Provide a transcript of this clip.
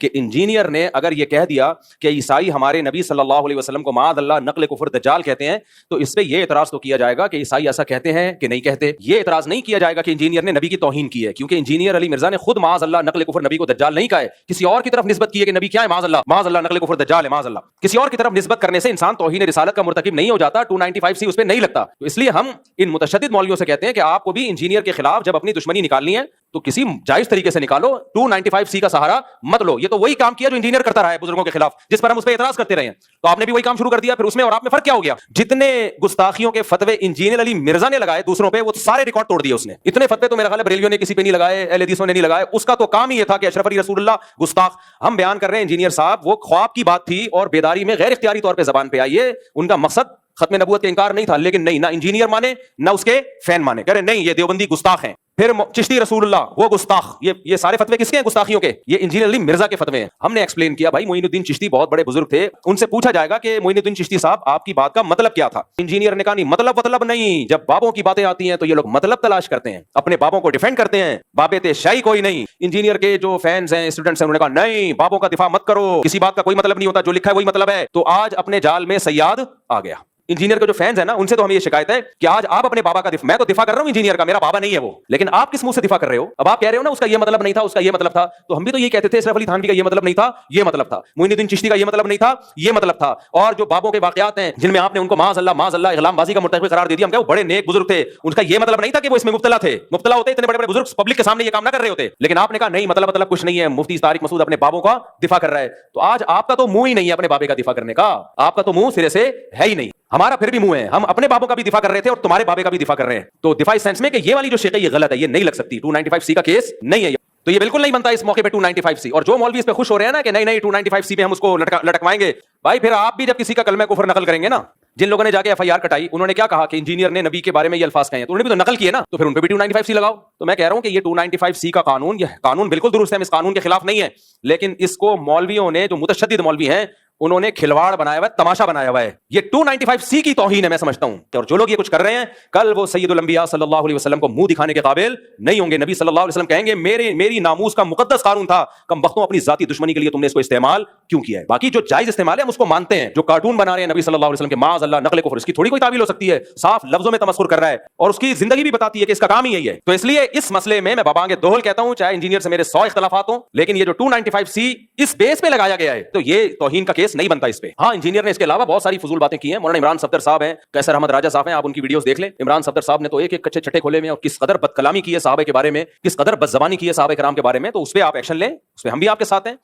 کہ انجینئر نے اگر یہ کہہ دیا کہ عیسائی ہمارے نبی صلی اللہ علیہ وسلم کو معاذ اللہ نقل کفر دجال کہتے ہیں، تو اس پہ یہ اعتراض تو کیا جائے گا کہ عیسائی ایسا کہتے ہیں کہ نہیں کہتے. یہ اعتراض نہیں کیا جائے گا کہ انجینئر نے نبی کی توہین کی ہے، کیونکہ انجینئر علی مرزا نے خود معاذ اللہ نقل کفر نبی کو دجال نہیں کہا ہے، کسی اور کی طرف نسبت کی ہے کہ نبی کیا ہے، معاذ اللہ نقل کفر دجال ہے، معاذ اللہ. کسی اور کی طرف نسبت کرنے سے انسان توہین رسالت کا مرتکب نہیں ہو جاتا، 295 اس پہ نہیں لگتا. تو اس لیے ہم ان متشدد مولویوں سے کہتے ہیں کہ آپ کو بھی انجینئر کے خلاف جب اپنی دشمنی نکالنی ہے تو کسی جائز طریقے سے نکالو، 295 کا سہارا مت لو. یہ تو وہی کام کیا جو انجینئر کرتا رہا ہے بزرگوں کے خلاف، جس پر ہم اس پہ اعتراض کرتے رہے ہیں. تو آپ نے بھی وہی کام شروع کر دیا، پھر اس میں اور آپ میں فرق کیا ہو گیا؟ جتنے گستاخیوں کے فتوے انجینئر علی مرزا نے لگائے دوسروں پہ، وہ سارے ریکارڈ توڑ دیے اس نے. اتنے فتوے تو میرا خیال ہے بریلیوں نے کسی پہ نہیں لگائے، اہل حدیثوں نے نہیں لگائے. اس کا تو کام ہی یہ تھا کہ اشرف علی رسول اللہ گستاخ. ہم بیان کر رہے ہیں انجینئر صاحب وہ خواب کی بات تھی اور بیداری میں غیر اختیاری طور پہ زبان پہ آئی ہے. ان کا مقصد ختم نبوت کا انکار نہیں تھا، لیکن نہیں، نہ انجینئر مانے نہ اس کے فین مانے، کہہ رہے نہیں یہ دیوبندی گستاخ ہیں. پھر چشتی رسول اللہ وہ گستاخ. یہ سارے فتوے کس کے ہیں گستاخیوں کے؟ یہ انجینئر علی مرزا کے فتوے ہیں. ہم نے ایکسپلین کیا بھائی معین الدین چشتی بہت بڑے بزرگ تھے، ان سے پوچھا جائے گا کہ معین الدین چشتی صاحب آپ کی بات کا مطلب کیا تھا؟ انجینئر نے کہا نہیں مطلب نہیں. جب بابوں کی باتیں آتی ہیں تو یہ لوگ مطلب تلاش کرتے ہیں، اپنے بابوں کو ڈیفینڈ کرتے ہیں. بابے شاہی کوئی نہیں. انجینئر کے جو فینس ہیں اسٹوڈنٹس ہیں انہوں نے کہا نہیں بابوں کا دفاع مت کرو، کسی بات کا کوئی مطلب نہیں ہوتا، جو لکھا ہے وہی مطلب ہے. تو آج اپنے جال میں سیاد آ گیا. انجینئر کے جو فینس ہیں نا ان سے تو ہمیں یہ شکایت ہے کہ آج آپ اپنے بابا کا میں تو دفاع کر رہا ہوں انجینئر کا، میرا بابا نہیں ہے وہ، لیکن آپ کس منہ سے دفاع کر رہے ہو؟ اب آپ کہہ رہے ہو نا اس کا یہ مطلب نہیں تھا، اس کا یہ مطلب تھا. تو ہم بھی تو یہ کہتے تھے اشرف علی تھانوی کا یہ مطلب نہیں تھا، یہ مطلب تھا. معین الدین چشتی کا یہ مطلب نہیں تھا، یہ مطلب تھا. اور جو بابوں کے واقعات ہیں جن میں آپ نے ان کو معاذ اللہ اغلام بازی کا مرتکب قرار دے دیا، ہم کہا وہ بڑے نیک بزرگ تھے، ان کا یہ مطلب نہیں تھا کہ وہ اس میں مبتلا تھے. مبتلا ہوتے اتنے بڑے بڑے بزرگ پبلک کے سامنے یہ کام نہ کر رہے ہوتے. لیکن آپ نے کہا نہیں مطلب کچھ نہیں ہے، مفتی طارق مسعود اپنے بابوں کا دفاع کر رہا ہے. تو آج آپ کا تو منہ ہی نہیں ہے اپنے بابے کا دفاع کرنے کا، آپ کا تو منہ سرے سے ہے ہی نہیں. ہمارا پھر بھی منہ ہے، ہم اپنے بابوں کا بھی دفاع کر رہے تھے اور تمہارے بابے کا بھی دفاع کر رہے ہیں. تو دفاعی سینس میں کہ یہ والی جو شق ہے یہ غلط ہے، یہ نہیں لگ سکتی، 295 کا کیس نہیں ہے. تو یہ بالکل نہیں بنتا اس موقع پہ 295. اور جو مولوی اس پہ خوش ہو رہے ہیں نا کہ نہیں 295 پہ ہم اس کو لٹکوائیں گے، بھائی پھر آپ بھی جب کسی کا کلمہ کفر نقل کریں گے نا، جن لوگوں نے جا کے FIR کٹائی انہوں نے کیا کہا کہ انجینئر نے نبی کے بارے میں یہ الفاظ کہے ہیں، تو انہوں نے بھی تو نقل کیے نا، تو پھر ان پہ بھی 295 لگاؤ. تو میں کہہ رہا ہوں کہ یہ 295 کا قانون، یہ قانون بالکل درست ہے، ہم اس قانون کے خلاف نہیں ہے، لیکن اس کو مولویوں نے جو متشدد مولوی ہیں انہوں نے کھلواڑ بنایا ہوا ہے، تماشا بنایا ہوا ہے. یہ 295 کی توہین ہے میں سمجھتا ہوں. اور جو لوگ یہ کچھ کر رہے ہیں کل وہ سید الانبیاء صلی اللہ علیہ وسلم کو منہ دکھانے کے قابل نہیں ہوں گے. نبی صلی اللہ علیہ وسلم کہیں گے میری ناموس کا مقدس قانون تھا، کم بختوں اپنی ذاتی دشمنی کے لیے تم نے اس کو استعمال کیوں کیا ہے؟ باقی جو جائز استعمال ہے ہم اس کو مانتے ہیں. جو کارٹون بنا رہے ہیں نبی صلی اللہ علیہ وسلم کے معاذ اللہ نقل کفر، اس کی تھوڑی کوئی تعویل ہو سکتی ہے، صاف لفظوں میں تمسخر کر رہا ہے اور اس کی زندگی بھی بتاتی ہے کہ اس کا کام ہی یہی ہے. تو اس لیے اس مسئلے میں بابا آگے دوہل کہتا ہوں، چاہے انجینئر سے میرے 100 اختلافات ہوں، لیکن یہ جو 295 اس بیس پہ لگایا گیا ہے تو یہ توہین کا کیس نہیں بنتا اس پہ. ہاں انجینئر نے اس کے علاوہ بہت ساری فضول باتیں کی ہیں. مولانا عمران صفدر صاحب ہیں، قیصر احمد راجہ صاحب ہیں، آپ ان کی ویڈیوز دیکھ لیں. عمران صفدر صاحب نے تو ایک کچے چھٹے کھولے میں اور کس قدر بد کلامی کی ہے صحابہ کے بارے میں، کس قدر بد زبانی کی ہے صحابہ کرام کے بارے میں. تو اس پہ آپ ایکشن لیں، اس پہ ہم بھی آپ کے ساتھ ہیں.